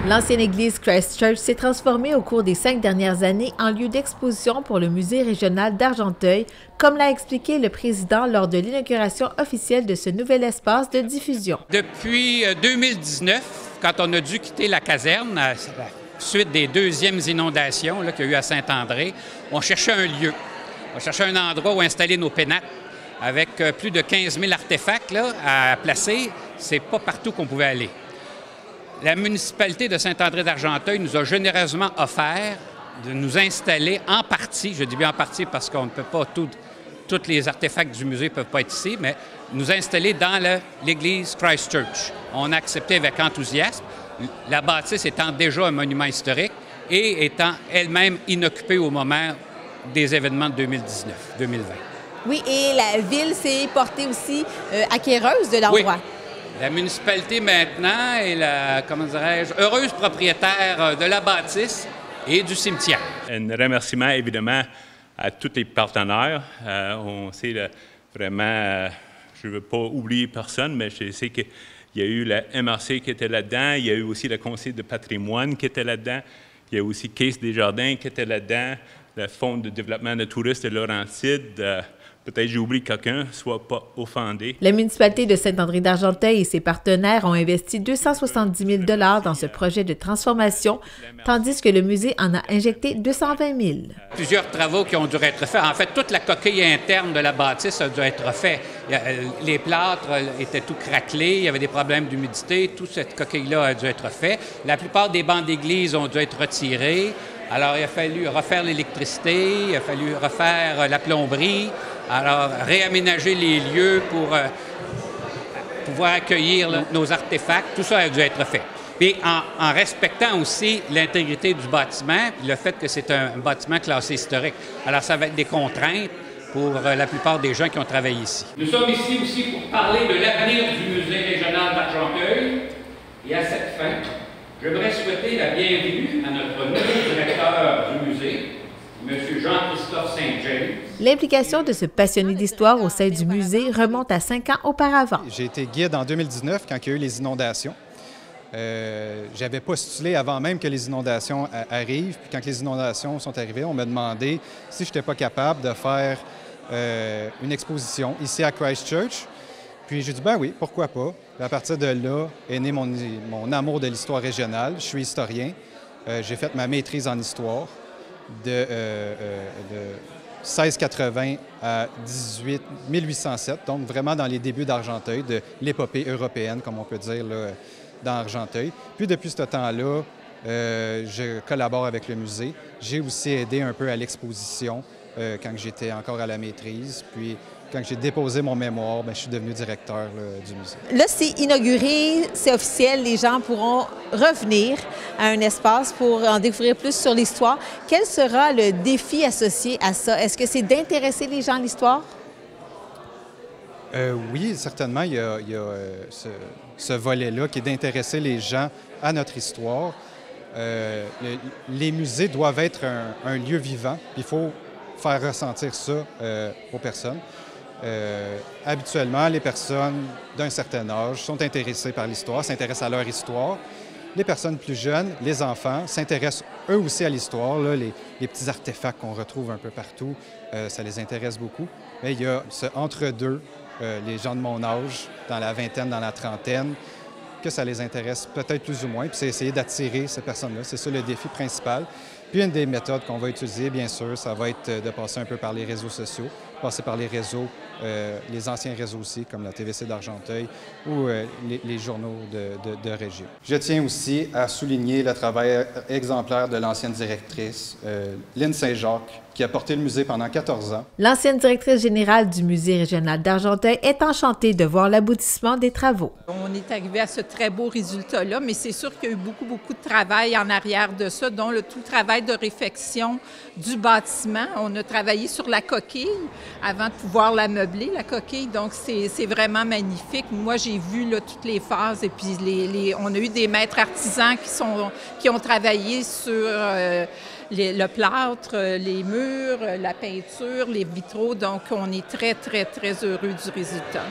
L'ancienne église Christ Church s'est transformée au cours des 5 dernières années en lieu d'exposition pour le Musée régional d'Argenteuil, comme l'a expliqué le président lors de l'inauguration officielle de ce nouvel espace de diffusion. Depuis 2019, quand on a dû quitter la caserne, suite des deuxièmes inondations qu'il y a eu à Saint-André, on cherchait un lieu. On cherchait un endroit où installer nos pénates. Avec plus de 15 000 artefacts à placer, c'est pas partout qu'on pouvait aller. La municipalité de Saint-André-d'Argenteuil nous a généreusement offert de nous installer en partie, je dis bien en partie parce qu'on ne peut pas, tous les artefacts du musée ne peuvent pas être ici, mais nous installer dans l'église Christ Church. On a accepté avec enthousiasme, la bâtisse étant déjà un monument historique et étant elle-même inoccupée au moment des événements de 2019-2020. Oui, et la ville s'est portée aussi acquéreuse de l'endroit. Oui. La municipalité maintenant est la, heureuse propriétaire de la bâtisse et du cimetière. Un remerciement évidemment à tous les partenaires. On sait vraiment, je ne veux pas oublier personne, mais je sais qu'il y a eu la MRC qui était là-dedans, il y a eu aussi le Conseil de patrimoine qui était là-dedans, il y a aussi Caisse Desjardins qui était là-dedans, le Fonds de développement de touristes de Laurentides. Peut-être j'ai oublié quelqu'un, soit pas offendé. La municipalité de Saint-André-d'Argenteuil et ses partenaires ont investi 270 000 $ dans ce projet de transformation, tandis que le musée en a injecté 220 000 $. Plusieurs travaux qui ont dû être faits. En fait, toute la coquille interne de la bâtisse a dû être faite. Les plâtres étaient tout craquelés, il y avait des problèmes d'humidité, toute cette coquille-là a dû être faite. La plupart des bancs d'église ont dû être retirés. Alors, il a fallu refaire l'électricité, il a fallu refaire la plomberie, alors réaménager les lieux pour pouvoir accueillir nos artefacts. Tout ça a dû être fait. Et en respectant aussi l'intégrité du bâtiment, le fait que c'est un bâtiment classé historique. Alors, ça va être des contraintes pour la plupart des gens qui ont travaillé ici. Nous sommes ici aussi pour parler de l'avenir du Musée régional d'Argenteuil. Et à cette fin, j'aimerais souhaiter la bienvenue à notre nouveau directeur du musée, M. Jean-Christophe Saint-James. L'implication de ce passionné d'histoire au sein du musée remonte à 5 ans auparavant. J'ai été guide en 2019 quand il y a eu les inondations. J'avais postulé avant même que les inondations arrivent. Puis quand les inondations sont arrivées, on m'a demandé si je n'étais pas capable de faire une exposition ici à Christ Church. Puis j'ai dit, ben oui, pourquoi pas. Puis à partir de là est né mon amour de l'histoire régionale. Je suis historien. J'ai fait ma maîtrise en histoire de 1680 à 1807, donc vraiment dans les débuts d'Argenteuil, de l'épopée européenne, comme on peut dire, là, dans Argenteuil. Puis depuis ce temps-là, je collabore avec le musée. J'ai aussi aidé un peu à l'exposition quand j'étais encore à la maîtrise. Puis quand j'ai déposé mon mémoire, je suis devenu directeur là, du musée. Là, c'est inauguré, c'est officiel, les gens pourront revenir à un espace pour en découvrir plus sur l'histoire. Quel sera le défi associé à ça? Est-ce que c'est d'intéresser les gens à l'histoire? Oui, certainement, il y a ce volet-là qui est d'intéresser les gens à notre histoire. Les musées doivent être un lieu vivant, il faut faire ressentir ça aux personnes. Habituellement, les personnes d'un certain âge sont intéressées par l'histoire, s'intéressent à leur histoire. Les personnes plus jeunes, les enfants, s'intéressent eux aussi à l'histoire. Les petits artefacts qu'on retrouve un peu partout, ça les intéresse beaucoup. Mais il y a ce entre-deux, les gens de mon âge, dans la vingtaine, dans la trentaine, que ça les intéresse peut-être plus ou moins. Puis c'est essayer d'attirer ces personnes-là. C'est ça le défi principal. Puis une des méthodes qu'on va utiliser, bien sûr, ça va être de passer un peu par les réseaux sociaux, passer par les réseaux, les anciens réseaux aussi, comme la TVC d'Argenteuil ou les journaux de région. Je tiens aussi à souligner le travail exemplaire de l'ancienne directrice, Lynne Saint-Jacques, qui a porté le musée pendant 14 ans. L'ancienne directrice générale du Musée régional d'Argenteuil est enchantée de voir l'aboutissement des travaux. On est arrivé à ce très beau résultat-là, mais c'est sûr qu'il y a eu beaucoup de travail en arrière de ça, dont tout le travail de réfection du bâtiment. On a travaillé sur la coquille avant de pouvoir la meubler, la coquille, donc c'est vraiment magnifique. Moi, j'ai vu là, toutes les phases et puis on a eu des maîtres artisans qui ont travaillé sur le plâtre, les murs, la peinture, les vitraux. Donc, on est très, très, très heureux du résultat.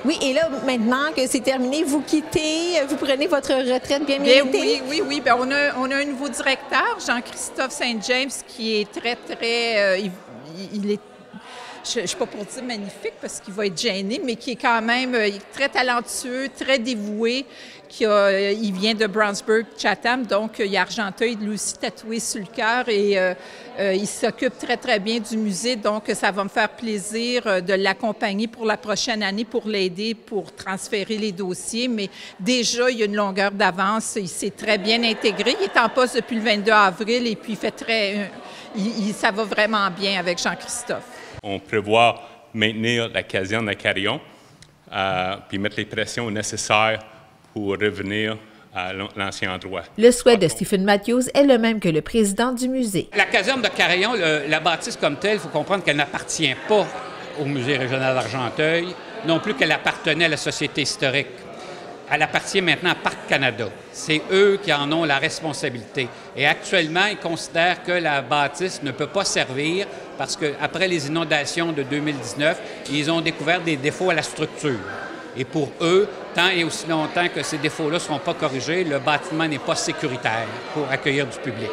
Oui, et là, maintenant que c'est terminé, vous quittez, vous prenez votre retraite bien méritée? Oui. Bien, on a un nouveau directeur, Jean-Christophe Saint-James, qui est très, très... il est... Je ne suis pas pour dire magnifique parce qu'il va être gêné, mais qui est quand même très talentueux, très dévoué. Il vient de Brownsburg, Chatham, donc il a Argenteuil lui aussi tatoué sur le cœur et il s'occupe très, très bien du musée. Donc, ça va me faire plaisir de l'accompagner pour la prochaine année, pour l'aider, pour transférer les dossiers. Mais déjà, il y a une longueur d'avance. Il s'est très bien intégré. Il est en poste depuis le 22 avril et puis ça va vraiment bien avec Jean-Christophe. On prévoit maintenir la caserne à Carillon, puis mettre les pressions nécessaires pour revenir à l'ancien endroit. Le souhait de Stephen Matthews est le même que le président du musée. La caserne de Carillon, la bâtisse comme telle, il faut comprendre qu'elle n'appartient pas au Musée régional d'Argenteuil, non plus qu'elle appartenait à la Société historique. Elle appartient maintenant à Parc Canada. C'est eux qui en ont la responsabilité. Et actuellement, ils considèrent que la bâtisse ne peut pas servir parce qu'après les inondations de 2019, ils ont découvert des défauts à la structure. Et pour eux, tant et aussi longtemps que ces défauts-là ne seront pas corrigés, le bâtiment n'est pas sécuritaire pour accueillir du public.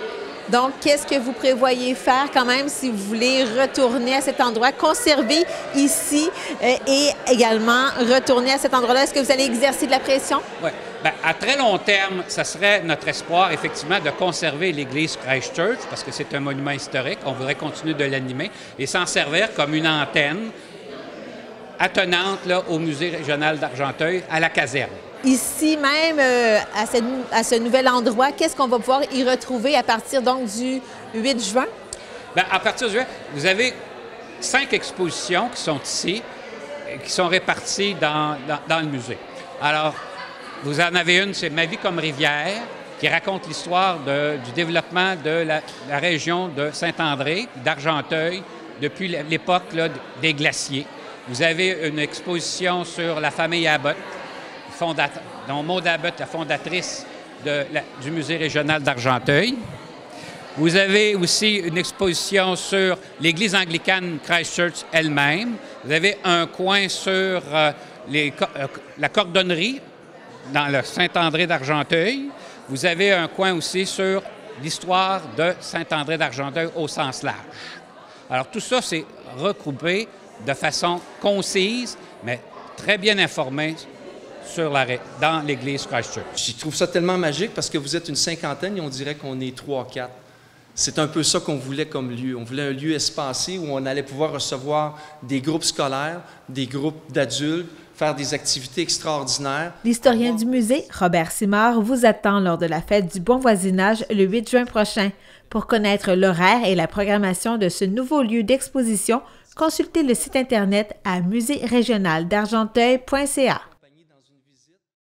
Donc, qu'est-ce que vous prévoyez faire quand même si vous voulez retourner à cet endroit, conserver ici et également retourner à cet endroit-là? Est-ce que vous allez exercer de la pression? Oui. Bien, à très long terme, ça serait notre espoir, effectivement, de conserver l'église Christ Church parce que c'est un monument historique. On voudrait continuer de l'animer et s'en servir comme une antenne attenante là, au Musée régional d'Argenteuil, à la caserne. Ici même, à ce nouvel endroit, qu'est-ce qu'on va pouvoir y retrouver à partir donc du 8 juin? Bien, à partir du 8, vous avez 5 expositions qui sont ici, qui sont réparties dans le musée. Alors, vous en avez une, c'est Ma vie comme rivière, qui raconte l'histoire du développement de la région de Saint-André, d'Argenteuil, depuis l'époque là, des glaciers. Vous avez une exposition sur la famille Abbott, dont Maud Abbott, la fondatrice du Musée régional d'Argenteuil. Vous avez aussi une exposition sur l'Église anglicane Christ Church elle-même. Vous avez un coin sur la cordonnerie dans le Saint-André d'Argenteuil. Vous avez un coin aussi sur l'histoire de Saint-André d'Argenteuil au sens large. Alors tout ça, c'est regroupé de façon concise, mais très bien informée dans l'église Christ Church. Je trouve ça tellement magique parce que vous êtes une cinquantaine et on dirait qu'on est 3-4. C'est un peu ça qu'on voulait comme lieu. On voulait un lieu espacé où on allait pouvoir recevoir des groupes scolaires, des groupes d'adultes, faire des activités extraordinaires. L'historien du musée, Robert Simard, vous attend lors de la fête du bon voisinage le 8 juin prochain. Pour connaître l'horaire et la programmation de ce nouveau lieu d'exposition, consultez le site Internet à musée-régional d'Argenteuil.ca.